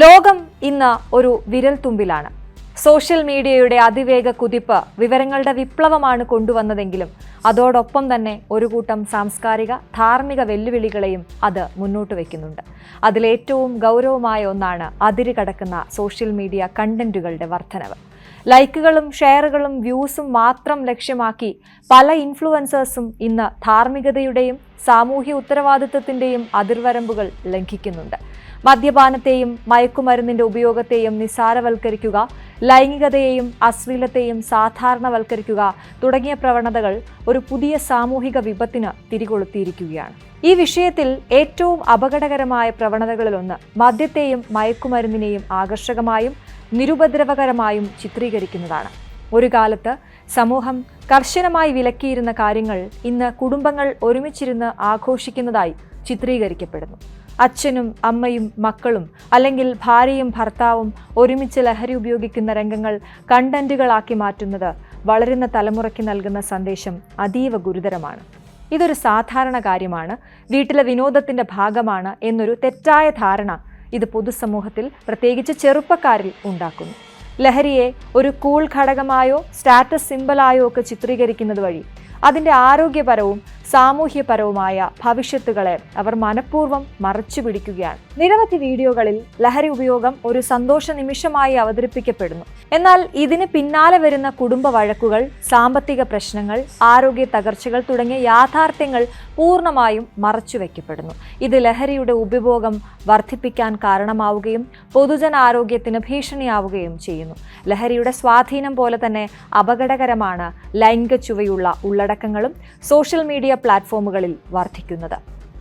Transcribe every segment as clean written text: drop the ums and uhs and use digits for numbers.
ലോകം ഇന്ന് ഒരു വിരൽത്തുമ്പിലാണ്. സോഷ്യൽ മീഡിയയുടെ അതിവേഗ കുതിപ്പ് വിവരങ്ങളുടെ വിപ്ലവമാണ് കൊണ്ടുവന്നതെങ്കിലും അതോടൊപ്പം തന്നെ ഒരു കൂട്ടം സാംസ്കാരിക ധാർമ്മിക വെല്ലുവിളികളെയും അത് മുന്നോട്ട് വയ്ക്കുന്നുണ്ട്. അതിലേറ്റവും ഗൗരവമായ ഒന്നാണ് അതിരുകടക്കുന്ന സോഷ്യൽ മീഡിയ കണ്ടന്റുകളുടെ വർധനവ്. ലൈക്കുകളും ഷെയറുകളും വ്യൂസും മാത്രം ലക്ഷ്യമാക്കി പല ഇൻഫ്ലുവൻസേഴ്സും ഇന്ന് ധാർമ്മികതയുടെയും സാമൂഹ്യ ഉത്തരവാദിത്വത്തിൻ്റെയും അതിർവരമ്പുകൾ ലംഘിക്കുന്നുണ്ട്. മദ്യപാനത്തെയും മയക്കുമരുന്നിന്റെ ഉപയോഗത്തെയും നിസ്സാരവൽക്കരിക്കുക, ലൈംഗികതയെയും അശ്ലീലത്തെയും സാധാരണവൽക്കരിക്കുക തുടങ്ങിയ പ്രവണതകൾ ഒരു പുതിയ സാമൂഹിക വിപത്തിന് തിരികൊളുത്തിയിരിക്കുകയാണ്. ഈ വിഷയത്തിൽ ഏറ്റവും അപകടകരമായ പ്രവണതകളിലൊന്ന് മദ്യത്തെയും മയക്കുമരുന്നിനെയും ആകർഷകമായും നിരുപദ്രവകരമായും ചിത്രീകരിക്കുന്നതാണ്. ഒരു കാലത്ത് സമൂഹം കർശനമായി വിലക്കിയിരുന്ന കാര്യങ്ങൾ ഇന്ന് കുടുംബങ്ങൾ ഒരുമിച്ചിരുന്ന് ആഘോഷിക്കുന്നതായി ചിത്രീകരിക്കപ്പെടുന്നു. അച്ഛനും അമ്മയും മക്കളും അല്ലെങ്കിൽ ഭാര്യയും ഭർത്താവും ഒരുമിച്ച് ലഹരി ഉപയോഗിക്കുന്ന രംഗങ്ങൾ കണ്ടന്റുകളാക്കി മാറ്റുന്നത് വളരുന്ന തലമുറയ്ക്ക് നൽകുന്ന സന്ദേശം അതീവ ഗുരുതരമാണ്. ഇതൊരു സാധാരണ കാര്യമാണ്, വീട്ടിലെ വിനോദത്തിന്റെ ഭാഗമാണ് എന്നൊരു തെറ്റായ ധാരണ ഇത് പൊതുസമൂഹത്തിൽ പ്രത്യേകിച്ച് ചെറുപ്പക്കാരിൽ ഉണ്ടാക്കുന്നു. ലഹരിയെ ഒരു കൂൾ ഘടകമായോ സ്റ്റാറ്റസ് സിംബലായോ ഒക്കെ ചിത്രീകരിക്കുന്നത് വഴി അതിൻ്റെ ആരോഗ്യപരവും സാമൂഹ്യപരവുമായ ഭവിഷ്യത്തുകളെ അവർ മനഃപൂർവ്വം മറച്ചു പിടിക്കുകയാണ്. നിരവധി വീഡിയോകളിൽ ലഹരി ഉപയോഗം ഒരു സന്തോഷ നിമിഷമായി അവതരിപ്പിക്കപ്പെടുന്നു. എന്നാൽ ഇതിന് പിന്നാലെ വരുന്ന കുടുംബ വഴക്കുകൾ, സാമ്പത്തിക പ്രശ്നങ്ങൾ, ആരോഗ്യ തകർച്ചകൾ തുടങ്ങിയ യാഥാർത്ഥ്യങ്ങൾ പൂർണ്ണമായും മറച്ചുവെക്കപ്പെടുന്നു. ഇത് ലഹരിയുടെ ഉപഭോഗം വർദ്ധിപ്പിക്കാൻ കാരണമാവുകയും പൊതുജനാരോഗ്യത്തിന് ഭീഷണിയാവുകയും ചെയ്യുന്നു. ലഹരിയുടെ സ്വാധീനം പോലെ തന്നെ അപകടകരമാണ് ലൈംഗിക ചുവയുള്ള ഉള്ളടക്കങ്ങളും സോഷ്യൽ മീഡിയ പ്ലാറ്റ്ഫോമുകളിൽ വർദ്ധിക്കുന്നത്.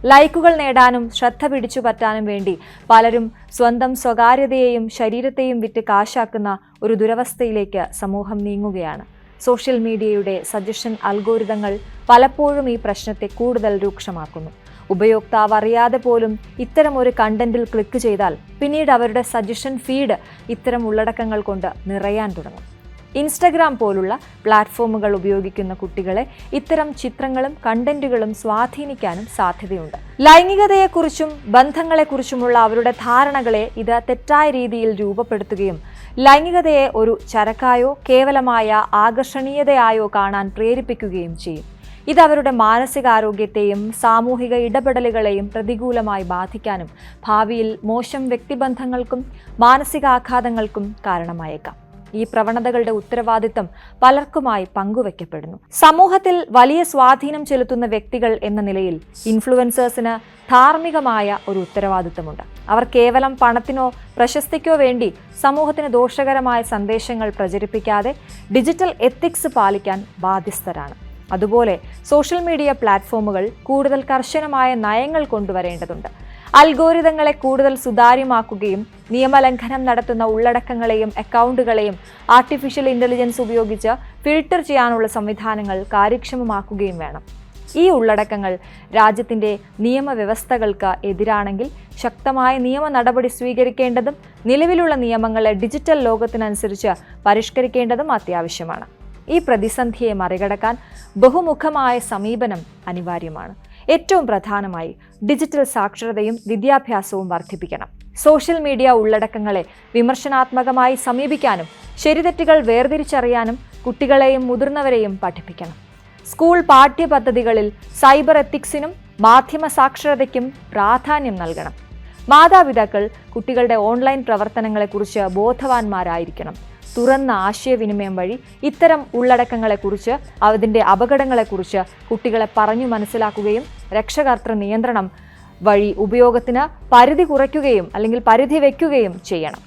ലൈക്കുകൾ നേടാനും ശ്രദ്ധ പിടിച്ചു പറ്റാനും വേണ്ടി പലരും സ്വന്തം സ്വകാര്യതയെയും ശരീരത്തെയും വിറ്റ് കാശാക്കുന്ന ഒരു ദുരവസ്ഥയിലേക്ക് സമൂഹം നീങ്ങുകയാണ്. സോഷ്യൽ മീഡിയയുടെ സജഷൻ അൽഗോരിതങ്ങൾ പലപ്പോഴും ഈ പ്രശ്നത്തെ കൂടുതൽ രൂക്ഷമാക്കുന്നു. ഉപയോക്താവ് അറിയാതെ പോലും ഇത്തരം ഒരു കണ്ടന്റിൽ ക്ലിക്ക് ചെയ്താൽ പിന്നീട് അവരുടെ സജഷൻ ഫീഡ് ഇത്തരം ഉള്ളടക്കങ്ങൾ കൊണ്ട് നിറയാൻ തുടങ്ങും. ഇൻസ്റ്റഗ്രാം പോലുള്ള പ്ലാറ്റ്ഫോമുകൾ ഉപയോഗിക്കുന്ന കുട്ടികളെ ഇത്തരം ചിത്രങ്ങളും കണ്ടന്റുകളും സ്വാധീനിക്കാനും സാധ്യതയുണ്ട്. ലൈംഗികതയെക്കുറിച്ചും ബന്ധങ്ങളെക്കുറിച്ചുമുള്ള അവരുടെ ധാരണകളെ ഇത് തെറ്റായ രീതിയിൽ രൂപപ്പെടുത്തുകയും ലൈംഗികതയെ ഒരു ചരക്കായോ കേവലമായ ആകർഷണീയതയായോ കാണാൻ പ്രേരിപ്പിക്കുകയും ചെയ്യും. ഇത് അവരുടെ മാനസികാരോഗ്യത്തെയും സാമൂഹിക ഇടപെടലുകളെയും പ്രതികൂലമായി ബാധിക്കാനും ഭാവിയിൽ മോശം വ്യക്തിബന്ധങ്ങൾക്കും മാനസികാഘാതങ്ങൾക്കും കാരണമായേക്കാം. ഈ പ്രവണതകളുടെ ഉത്തരവാദിത്തം പലർക്കുമായി പങ്കുവയ്ക്കപ്പെടുന്നു. സമൂഹത്തിൽ വലിയ സ്വാധീനം ചെലുത്തുന്ന വ്യക്തികൾ എന്ന നിലയിൽ ഇൻഫ്ലുവൻസേഴ്സിന് ധാർമ്മികമായ ഒരു ഉത്തരവാദിത്തമുണ്ട്. അവർ കേവലം പണത്തിനോ പ്രശസ്തിക്കോ വേണ്ടി സമൂഹത്തിന് ദോഷകരമായ സന്ദേശങ്ങൾ പ്രചരിപ്പിക്കാതെ ഡിജിറ്റൽ എത്തിക്സ് പാലിക്കാൻ ബാധ്യസ്ഥരാണ്. അതുപോലെ സോഷ്യൽ മീഡിയ പ്ലാറ്റ്ഫോമുകൾ കൂടുതൽ കർശനമായ നയങ്ങൾ കൊണ്ടുവരേണ്ടതുണ്ട്. അൽഗോരിതങ്ങളെ കൂടുതൽ സുതാര്യമാക്കുകയും നിയമലംഘനം നടത്തുന്ന ഉള്ളടക്കങ്ങളെയും അക്കൗണ്ടുകളെയും ആർട്ടിഫിഷ്യൽ ഇന്റലിജൻസ് ഉപയോഗിച്ച് ഫിൽട്ടർ ചെയ്യാനുള്ള സംവിധാനങ്ങൾ കാര്യക്ഷമമാക്കുകയും വേണം. ഈ ഉള്ളടക്കങ്ങൾ രാജ്യത്തിൻ്റെ നിയമവ്യവസ്ഥകൾക്ക് എതിരാണെങ്കിൽ ശക്തമായ നിയമ നടപടി സ്വീകരിക്കേണ്ടതും നിലവിലുള്ള നിയമങ്ങളെ ഡിജിറ്റൽ ലോകത്തിനനുസരിച്ച് പരിഷ്കരിക്കേണ്ടതും അത്യാവശ്യമാണ്. ഈ പ്രതിസന്ധിയെ മറികടക്കാൻ ബഹുമുഖമായ സമീപനം അനിവാര്യമാണ്. ഏറ്റവും പ്രധാനമായി ഡിജിറ്റൽ സാക്ഷരതയും വിദ്യാഭ്യാസവും വർദ്ധിപ്പിക്കണം. സോഷ്യൽ മീഡിയ ഉള്ളടക്കങ്ങളെ വിമർശനാത്മകമായി സമീപിക്കാനും ശരിതെറ്റുകൾ വേർതിരിച്ചറിയാനും കുട്ടികളെയും മുതിർന്നവരെയും പഠിപ്പിക്കണം. സ്കൂൾ പാഠ്യപദ്ധതികളിൽ സൈബർ എത്തിക്സിനും മാധ്യമ സാക്ഷരതയ്ക്കും പ്രാധാന്യം നൽകണം. മാതാപിതാക്കൾ കുട്ടികളുടെ ഓൺലൈൻ പ്രവർത്തനങ്ങളെക്കുറിച്ച് ബോധവാന്മാരായിരിക്കണം. തുറന്ന ആശയവിനിമയം വഴി ഇത്തരം ഉള്ളടക്കങ്ങളെക്കുറിച്ച് അതിൻ്റെ അപകടങ്ങളെക്കുറിച്ച് കുട്ടികളെ പറഞ്ഞു മനസ്സിലാക്കുകയും രക്ഷകർതൃ നിയന്ത്രണം വഴി ഉപയോഗത്തിന് പരിധി കുറയ്ക്കുകയും അല്ലെങ്കിൽ പരിധി വയ്ക്കുകയും ചെയ്യണം.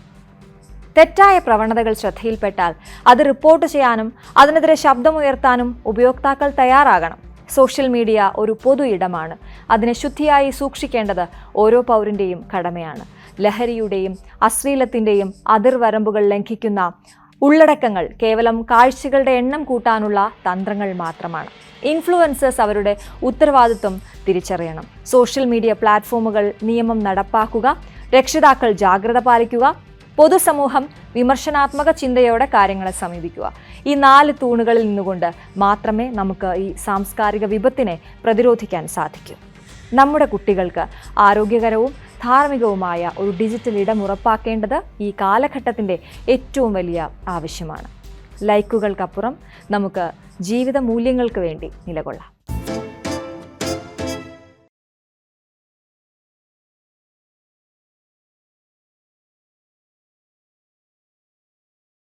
തെറ്റായ പ്രവണതകൾ ശ്രദ്ധയിൽപ്പെട്ടാൽ അത് റിപ്പോർട്ട് ചെയ്യാനും അതിനെതിരെ ശബ്ദമുയർത്താനും ഉപയോക്താക്കൾ തയ്യാറാകണം. സോഷ്യൽ മീഡിയ ഒരു പൊതു ഇടമാണ്. അതിനെ ശുദ്ധിയായി സൂക്ഷിക്കേണ്ടത് ഓരോ പൗരൻ്റെയും കടമയാണ്. ലഹരിയുടെയും അശ്ലീലത്തിൻ്റെയും അതിർവരമ്പുകൾ ലംഘിക്കുന്ന ഉള്ളടക്കങ്ങൾ കേവലം കാഴ്ചകളുടെ എണ്ണം കൂട്ടാനുള്ള തന്ത്രങ്ങൾ മാത്രമാണ്. ഇൻഫ്ലുവൻസേഴ്സ് അവരുടെ ഉത്തരവാദിത്വം തിരിച്ചറിയണം. സോഷ്യൽ മീഡിയ പ്ലാറ്റ്ഫോമുകൾ നിയമം നടപ്പാക്കുക, രക്ഷിതാക്കൾ ജാഗ്രത പാലിക്കുക, പൊതുസമൂഹം വിമർശനാത്മക ചിന്തയോടെ കാര്യങ്ങളെ സമീപിക്കുക. ഈ 4 തൂണുകളിൽ നിന്നുകൊണ്ട് മാത്രമേ നമുക്ക് ഈ സാംസ്കാരിക വിപത്തിനെ പ്രതിരോധിക്കാൻ സാധിക്കൂ. നമ്മുടെ കുട്ടികൾക്ക് ആരോഗ്യകരവും ധാർമ്മികവുമായ ഒരു ഡിജിറ്റൽ ഇടം ഉറപ്പാക്കേണ്ടത് ഈ കാലഘട്ടത്തിൻ്റെ ഏറ്റവും വലിയ ആവശ്യമാണ്. ലൈക്കുകൾക്കപ്പുറം നമുക്ക് ജീവിത മൂല്യങ്ങൾക്ക് വേണ്ടി നിലകൊള്ളാം.